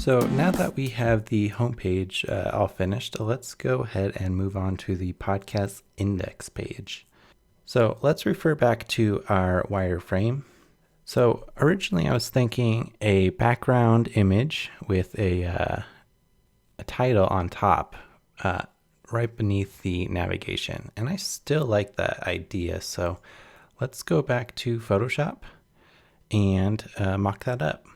So now that we have the homepage all finished, let's go ahead and move on to the podcast index page. So let's refer back to our wireframe. So originally I was thinking a background image with a title on top, right beneath the navigation. And I still like that idea. So let's go back to Photoshop and mock that up.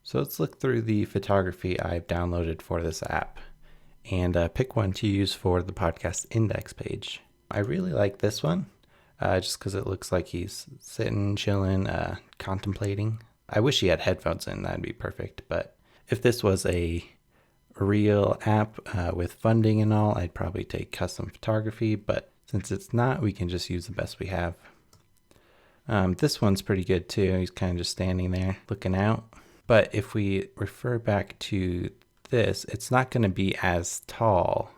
So let's look through the photography I've downloaded for this app and pick one to use for the podcast index page. I really like this one just because it looks like he's sitting, chilling, contemplating. I wish he had headphones in, that'd be perfect. But if this was a real app with funding and all, I'd probably take custom photography. But since it's not, we can just use the best we have. This one's pretty good too. He's kind of just standing there looking out. But if we refer back to this, it's not going to be as tall.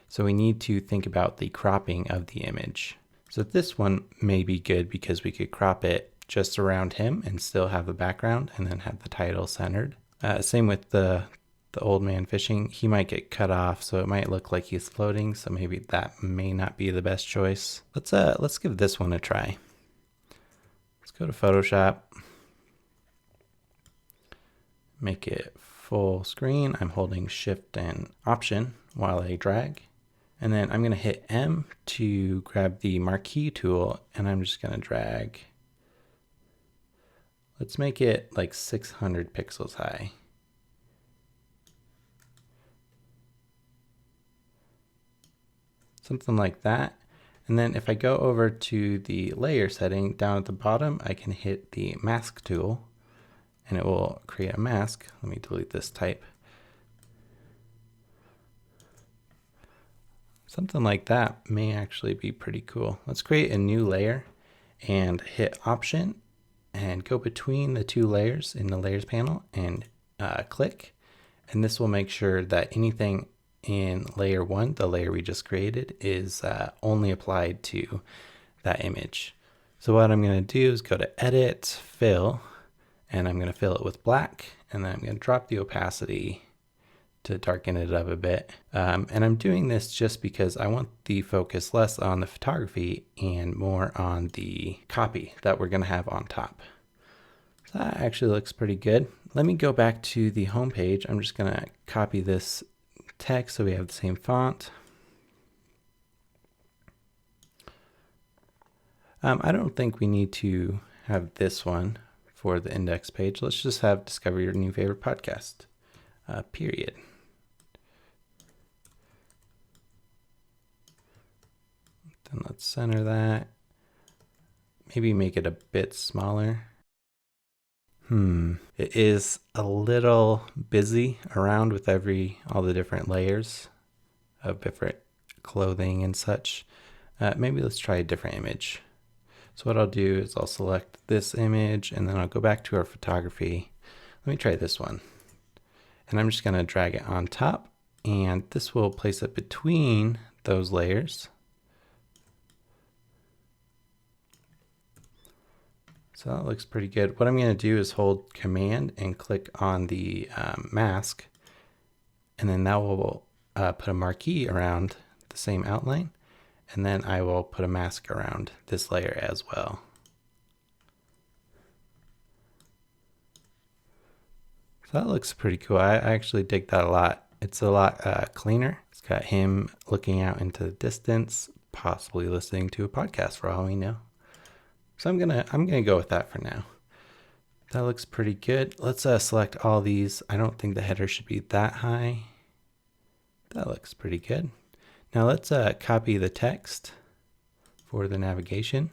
So we need to think about the cropping of the image. So this one may be good because we could crop it just around him and still have the background and then have the title centered. Same with the old man fishing. He might get cut off, so it might look like he's floating. So maybe that may not be the best choice. Let's give this one a try. Let's go to Photoshop. Make it full screen. I'm holding Shift and Option while I drag. And then I'm going to hit M to grab the marquee tool, and I'm just going to drag. Let's make it like 600 pixels high. Something like that. And then if I go over to the layer setting down at the bottom, I can hit the mask tool and it will create a mask. Let me delete this type. Something like that may actually be pretty cool. Let's create a new layer and hit Option and go between the two layers in the layers panel and click. And this will make sure that anything in layer 1, the layer we just created, is only applied to that image. So what I'm going to do is go to Edit, Fill, and I'm going to fill it with black, and then I'm going to drop the opacity to darken it up a bit. And I'm doing this just because I want the focus less on the photography and more on the copy that we're going to have on top. So that actually looks pretty good. Let me go back to the home page. I'm just going to copy this text so we have the same font. I don't think we need to have this one for the index page. Let's just have discover your new favorite podcast, period. Then let's center that. Maybe make it a bit smaller. It is a little busy around with all the different layers of different clothing and such. Maybe let's try a different image. So what I'll do is I'll select this image and then I'll go back to our photography. Let me try this one. And I'm just going to drag it on top, and this will place it between those layers. So that looks pretty good. What I'm going to do is hold Command and click on the mask, and then that will put a marquee around the same outline. And then I will put a mask around this layer as well. So that looks pretty cool. I actually dig that a lot. It's a lot cleaner. It's got him looking out into the distance, possibly listening to a podcast for all we know. So I'm gonna go with that for now. That looks pretty good. Let's select all these. I don't think the header should be that high. That looks pretty good. Now let's copy the text for the navigation,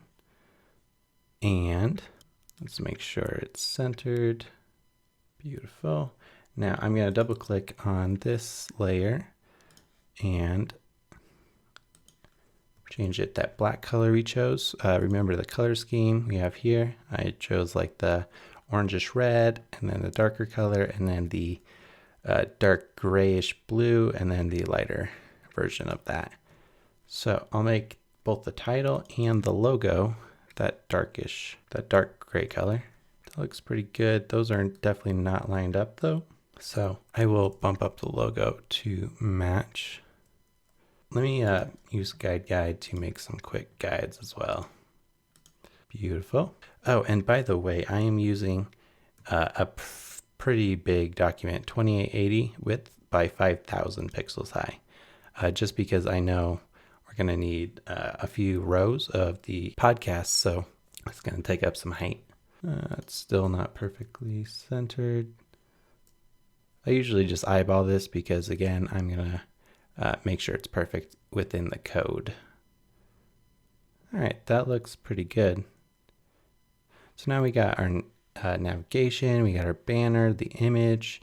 and let's make sure it's centered. Beautiful. Now I'm going to double click on this layer and change it that black color we chose. Remember the color scheme we have here. I chose like the orangish red, and then the darker color, and then the dark grayish blue, and then the lighter version of that. So I'll make both the title and the logo that dark gray color. looks pretty good. Those are definitely not lined up though. So I will bump up the logo to match. Let me use guide to make some quick guides as well. Beautiful. Oh, and by the way, I am using a pretty big document, 2880 width by 5000 pixels high, just because I know we're going to need a few rows of the podcast, so it's going to take up some height. It's still not perfectly centered. I usually just eyeball this because, again, I'm going to make sure it's perfect within the code. All right, that looks pretty good. So now we got our navigation, we got our banner, the image,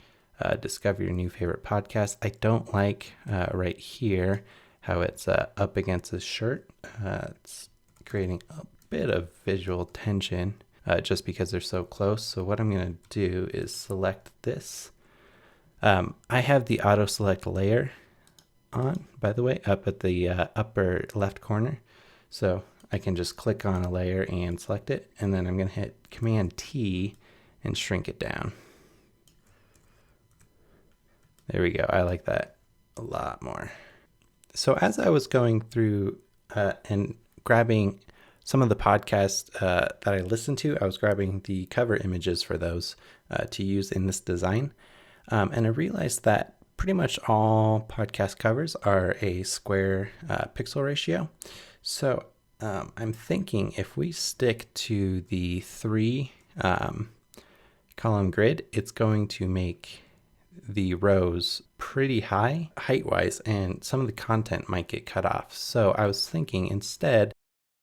discover your new favorite podcast. I don't like right here how it's up against his shirt. It's creating a bit of visual tension just because they're so close. So what I'm going to do is select this. I have the auto select layer on, by the way, up at the upper left corner. So I can just click on a layer and select it, and then I'm going to hit Command T and shrink it down. There we go. I like that a lot more. So as I was going through and grabbing some of the podcasts that I listened to, I was grabbing the cover images for those to use in this design. And I realized that pretty much all podcast covers are a square pixel ratio. So I'm thinking if we stick to the 3 column grid, it's going to make the rows pretty high height-wise, and some of the content might get cut off. So I was thinking instead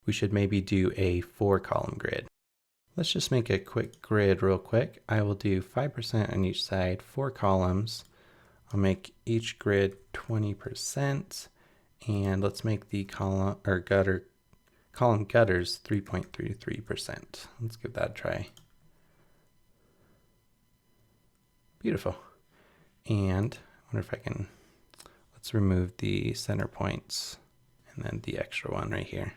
we should maybe do a 4 column grid. Let's just make a quick grid real quick. I will do 5% on each side, 4 columns. I'll make each grid 20%, and let's make the column gutters 3.33%. Let's give that a try. Beautiful. And I wonder if I can, let's remove the center points and then the extra one right here.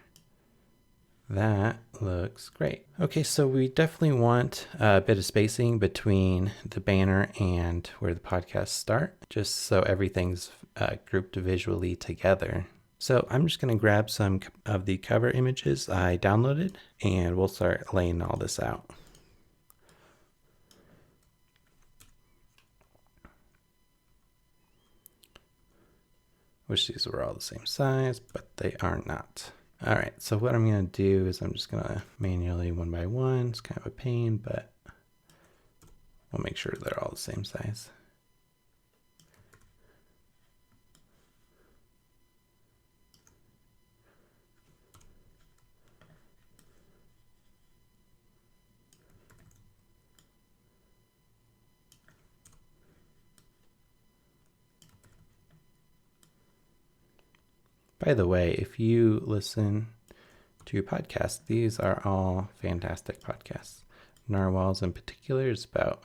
That looks great. Okay, so we definitely want a bit of spacing between the banner and where the podcasts start, just so everything's grouped visually together. So I'm just going to grab some of the cover images I downloaded, and we'll start laying all this out. Wish these were all the same size, but they are not. All right, so what I'm going to do is I'm just going to manually one by one. It's kind of a pain, but we'll make sure they're all the same size. By the way, if you listen to podcasts, these are all fantastic podcasts. Narwhals in particular is about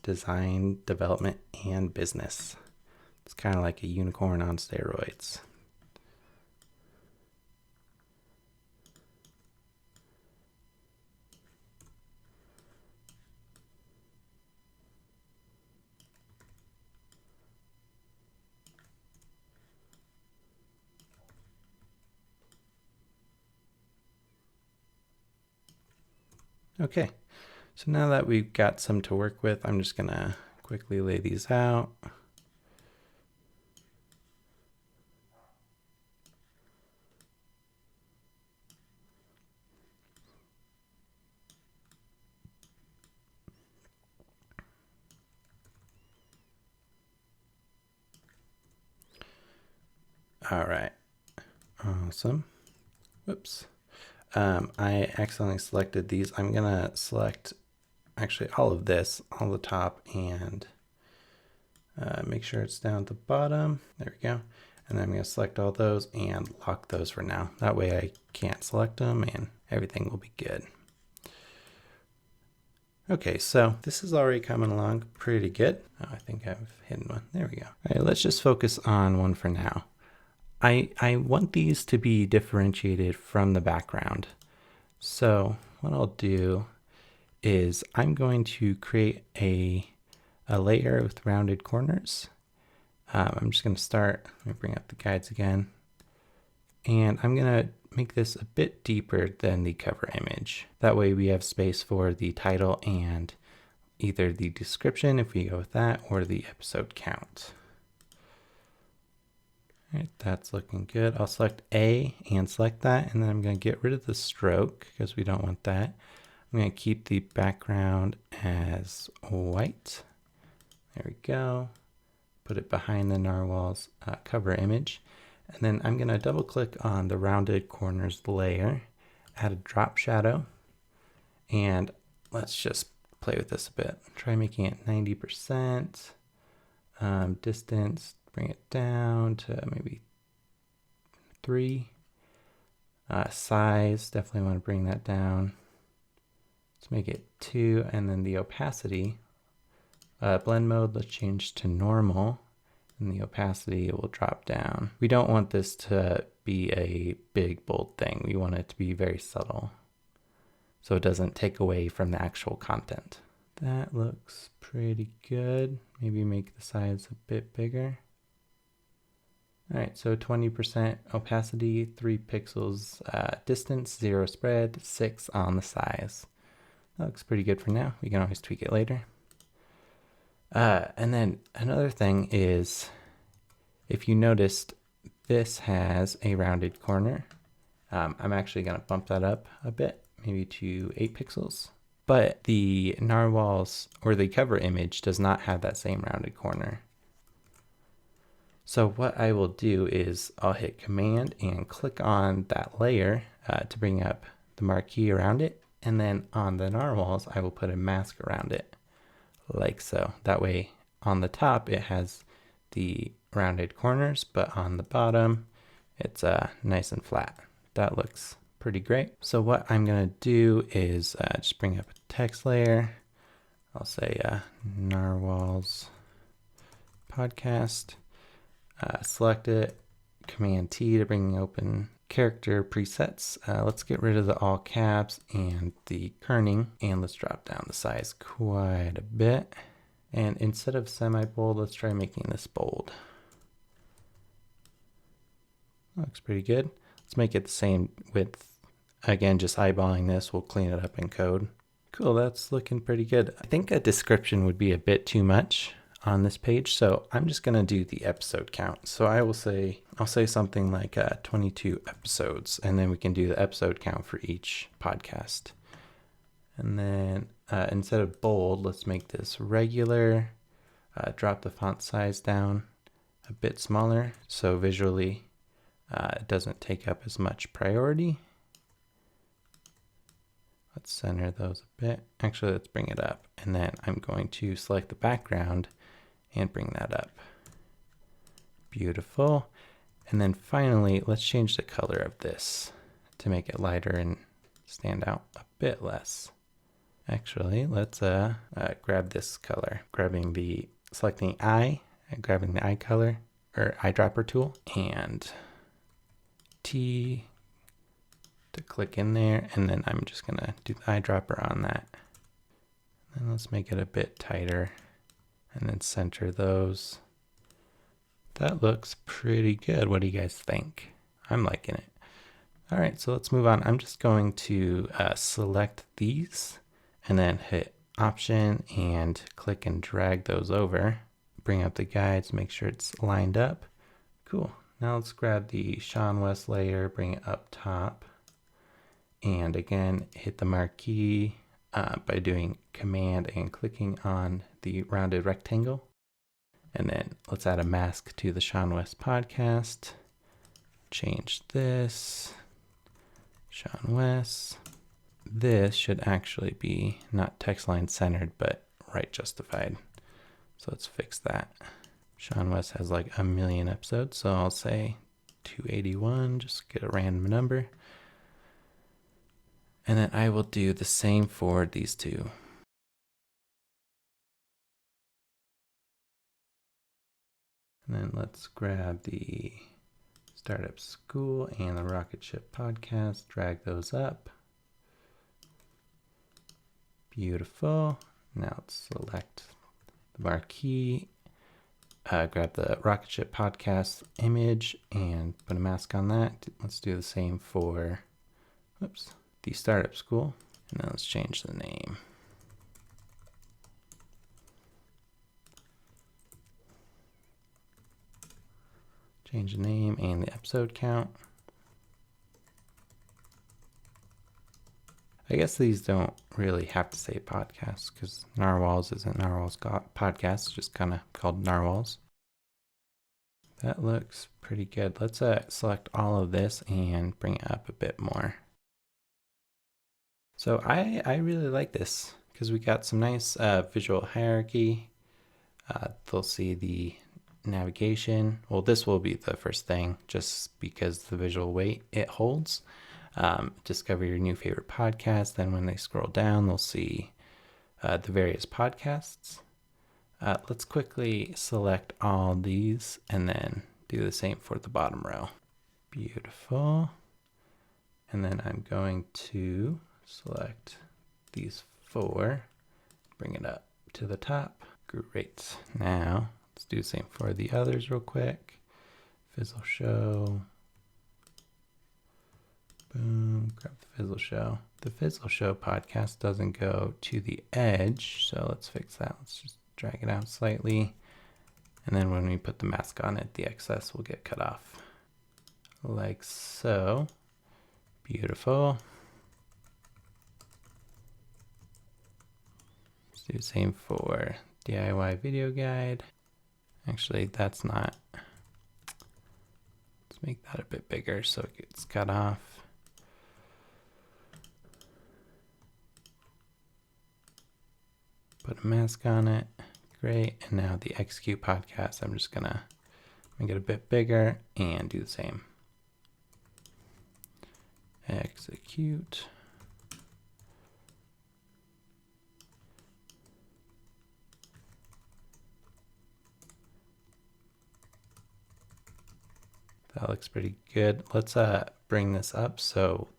design, development, and business. It's kind of like a unicorn on steroids. Okay, so now that we've got some to work with, I'm just going to quickly lay these out. All right, awesome. Whoops. I accidentally selected these. I'm gonna select actually all of this on the top and make sure it's down at the bottom. There we go. And then I'm gonna select all those and lock those for now. That way I can't select them and everything will be good. Okay, so this is already coming along pretty good. Oh, I think I've hidden one. There we go. All right, let's just focus on one for now. I want these to be differentiated from the background. So what I'll do is I'm going to create a layer with rounded corners. I'm just going to start, let me bring up the guides again. And I'm going to make this a bit deeper than the cover image. That way we have space for the title and either the description, if we go with that, or the episode count. All right, that's looking good. I'll select A and select that, and then I'm going to get rid of the stroke because we don't want that. I'm going to keep the background as white. There we go. Put it behind the narwhal's cover image. And then I'm going to double click on the rounded corners layer, add a drop shadow, and let's just play with this a bit. Try making it 90%. Distance, bring it down to maybe 3. Size, definitely want to bring that down. Let's make it 2, and then the opacity. Blend mode, let's change to normal, and the opacity will drop down. We don't want this to be a big, bold thing. We want it to be very subtle, so it doesn't take away from the actual content. That looks pretty good. Maybe make the size a bit bigger. All right, so 20% opacity, 3 pixels distance, 0 spread, 6 on the size. That looks pretty good for now. We can always tweak it later. And then another thing is, if you noticed, this has a rounded corner. I'm actually going to bump that up a bit, maybe to 8 pixels. But the narwhal's, or the cover image, does not have that same rounded corner. So what I will do is I'll hit Command and click on that layer to bring up the marquee around it. And then on the narwhals, I will put a mask around it, like so. That way on the top, it has the rounded corners, but on the bottom, it's nice and flat. That looks pretty great. So what I'm going to do is just bring up a text layer. I'll say Narwhal's podcast. Select it, Command T to bring open character presets. Let's get rid of the all caps and the kerning, and let's drop down the size quite a bit. And instead of semi-bold, let's try making this bold. Looks pretty good. Let's make it the same width. Again, just eyeballing this, we'll clean it up in code. Cool, that's looking pretty good. I think a description would be a bit too much on this page, so I'm just gonna do the episode count. So I'll say something like 22 episodes, and then we can do the episode count for each podcast. And then instead of bold, let's make this regular. Drop the font size down a bit smaller, so visually it doesn't take up as much priority. Let's center those a bit. Actually, let's bring it up, and then I'm going to select the background and bring that up. Beautiful. And then finally, let's change the color of this to make it lighter and stand out a bit less. Actually, let's grab this color, selecting eye and grabbing the eye color or eyedropper tool, and T to click in there, and then I'm just gonna do the eyedropper on that. And let's make it a bit tighter, and then center those. That looks pretty good. What do you guys think? I'm liking it. All right, so let's move on. I'm just going to select these and then hit Option and click and drag those over. Bring up the guides, make sure it's lined up. Cool. Now let's grab the Sean West layer, bring it up top. And again, hit the marquee by doing Command and clicking on the rounded rectangle. And then let's add a mask to the Sean West podcast. Change this, Sean West. This should actually be not text line centered, but right justified. So let's fix that. Sean West has like 1 million episodes, so I'll say 281, just get a random number. And then I will do the same for these two. And then let's grab the Startup School and the Rocket Ship podcast, drag those up. Beautiful. Now let's select the marquee, grab the Rocket Ship Podcast image and put a mask on that. Let's do the same for, the Startup School. And then let's change the name. Change the name and the episode count. I guess these don't really have to say podcast because Narwhals isn't Narwhals Podcast, it's just kind of called Narwhals. That looks pretty good. Let's select all of this and bring it up a bit more. So I really like this because we got some nice visual hierarchy. They'll see the navigation. Well, this will be the first thing just because the visual weight it holds. Discover your new favorite podcast. Then when they scroll down, they'll see the various podcasts. Let's quickly select all these and then do the same for the bottom row. Beautiful. And then I'm going to select these 4, bring it up to the top. Great. Now let's do the same for the others real quick. Fizzle Show. Boom, grab the Fizzle Show. The Fizzle Show podcast doesn't go to the edge, so let's fix that. Let's just drag it out slightly. And then when we put the mask on it, the excess will get cut off. Like so. Beautiful. Let's do the same for DIY video guide. Actually, that's not. Let's make that a bit bigger so it gets cut off. Put a mask on it. Great. And now the Execute podcast, I'm just gonna make it a bit bigger and do the same. Execute. That looks pretty good. Let's bring this up so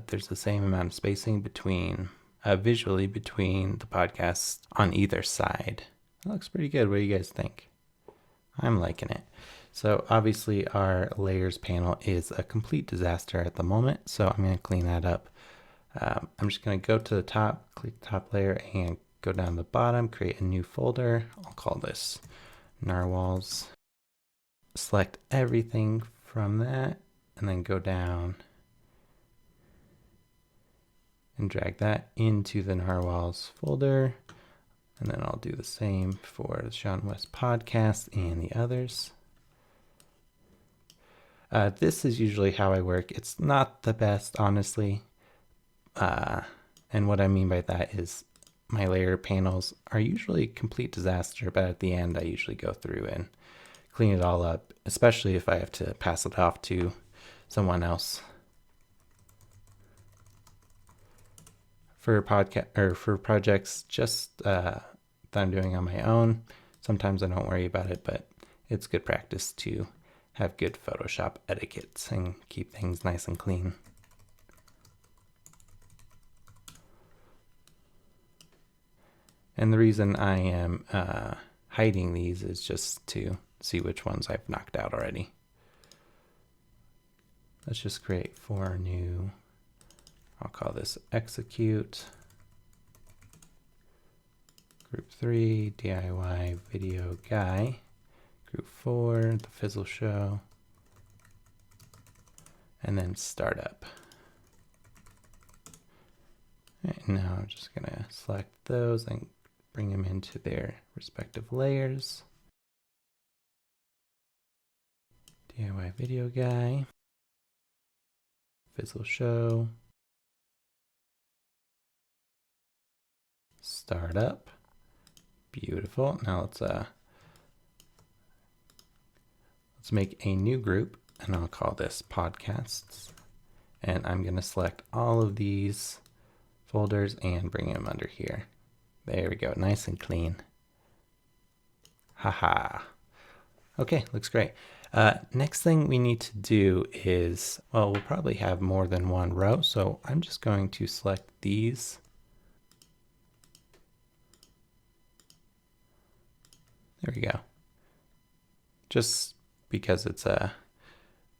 there's the same amount of spacing between visually between the podcasts on either side. That looks pretty good. What do you guys think? I'm liking it. So obviously our layers panel is a complete disaster at the moment, so I'm going to clean that up. I'm just going to go to the top, click the top layer and go down to the bottom, create a new folder. I'll call this Narwhals. Select everything from that and then go down and drag that into the Narwhals folder. And then I'll do the same for the Sean West podcast and the others. This is usually how I work. It's not the best, honestly. And what I mean by that is my layer panels are usually a complete disaster, but at the end I usually go through and clean it all up, especially if I have to pass it off to someone else. For projects just that I'm doing on my own, sometimes I don't worry about it, but it's good practice to have good Photoshop etiquettes and keep things nice and clean. And the reason I am hiding these is just to see which ones I've knocked out already. Let's just create 4 new. I'll call this Execute. Group 3, DIY Video Guy. Group 4, The Fizzle Show. And then Startup. Right, now I'm just going to select those and bring them into their respective layers. DIY Video Guy. Fizzle Show. Startup. Beautiful. Now let's make a new group and I'll call this podcasts. And I'm going to select all of these folders and bring them under here. There we go. Nice and clean. Haha. Okay, looks great. Next thing we need to do is, well, we'll probably have more than one row. So I'm just going to select these There we go. Just because it's a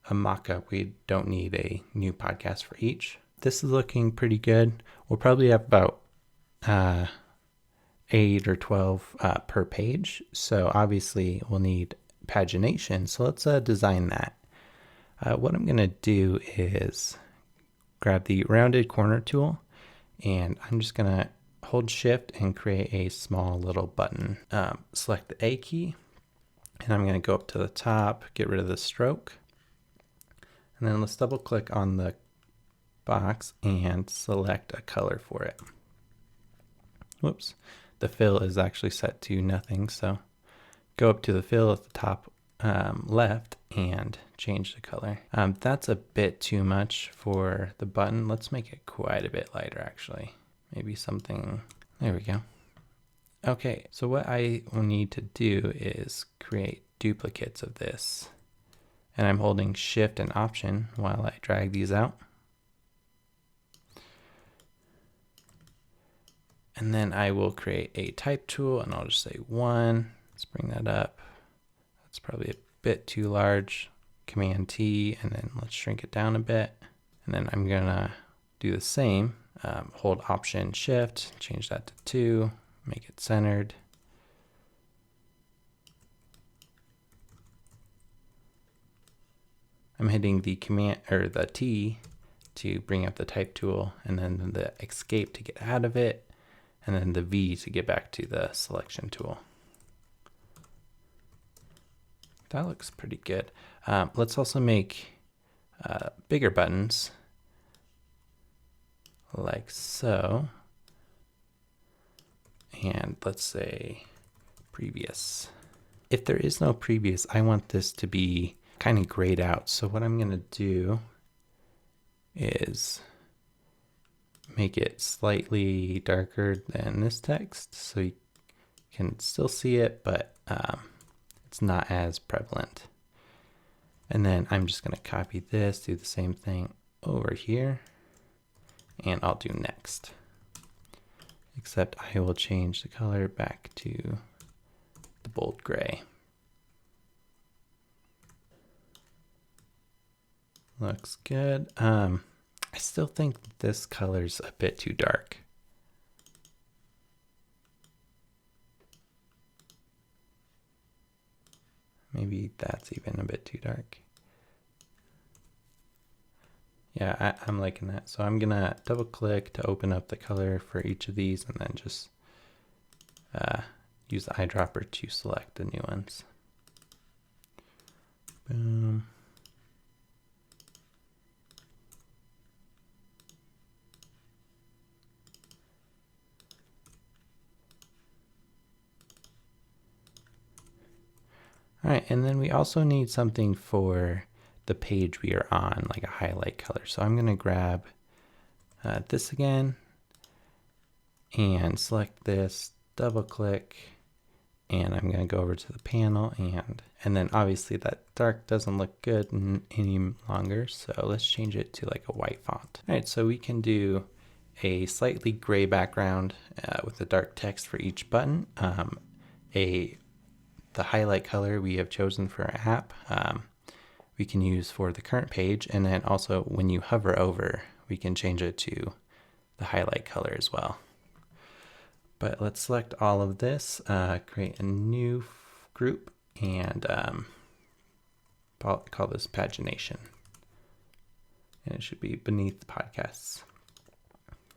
mock-up, we don't need a new podcast for each. This is looking pretty good. We'll probably have about 8 or 12 per page. So obviously we'll need pagination. So let's design that. What I'm going to do is grab the rounded corner tool, and I'm just going to hold shift and create a small little button. Select the A key, and I'm going to go up to the top, get rid of the stroke. And then let's double click on the box and select a color for it. Whoops. The fill is actually set to nothing, so go up to the fill at the top left and change the color. That's a bit too much for the button. Let's make it quite a bit lighter, actually. Maybe something, there we go. Okay, so what I will need to do is create duplicates of this. And I'm holding shift and option while I drag these out. And then I will create a type tool, and I'll just say 1. Let's bring that up. That's probably a bit too large. Command T, and then let's shrink it down a bit. And then I'm gonna do the same. Hold option shift, change that to 2, make it centered. I'm hitting the command or the T to bring up the type tool, and then the escape to get out of it, and then the V to get back to the selection tool. That looks pretty good. Let's also make bigger buttons like so. And let's say previous. If there is no previous, I want this to be kind of grayed out. So what I'm going to do is make it slightly darker than this text so you can still see it, but it's not as prevalent. And then I'm just going to copy this, do the same thing over here, and I'll do next. Except I will change the color back to the bold gray. Looks good. I still think this color's a bit too dark. Maybe that's even a bit too dark. Yeah, I'm liking that. So I'm gonna double click to open up the color for each of these, and then just use the eyedropper to select the new ones. Boom. All right, and then we also need something for the page we are on, like a highlight color. So I'm going to grab this again and select this, double click, and I'm going to go over to the panel, and then obviously that dark doesn't look good any longer, so let's change it to like a white font. All right, so we can do a slightly gray background with the dark text for each button. The highlight color we have chosen for our app we can use for the current page, and then also when you hover over we can change it to the highlight color as well. But let's select all of this, create a new group, and call this Pagination, and it should be beneath podcasts,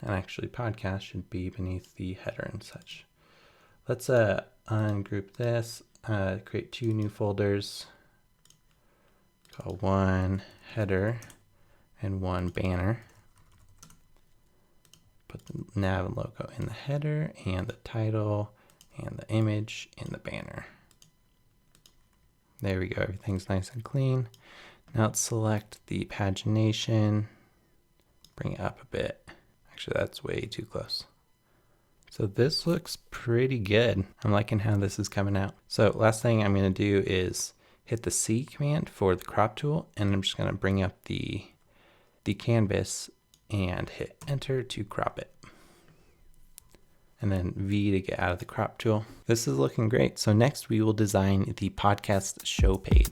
and actually podcast should be beneath the header and such. Let's ungroup this. Create 2 new folders, call one header and one banner. Put the nav logo in the header and the title and the image in the banner. There we go, everything's nice and clean. Now let's select the pagination, bring it up a bit. Actually, that's way too close. So this looks pretty good. I'm liking how this is coming out. So last thing I'm going to do is hit the C command for the crop tool, and I'm just going to bring up the canvas and hit enter to crop it. and then V to get out of the crop tool. This is looking great. So next we will design the podcast show page.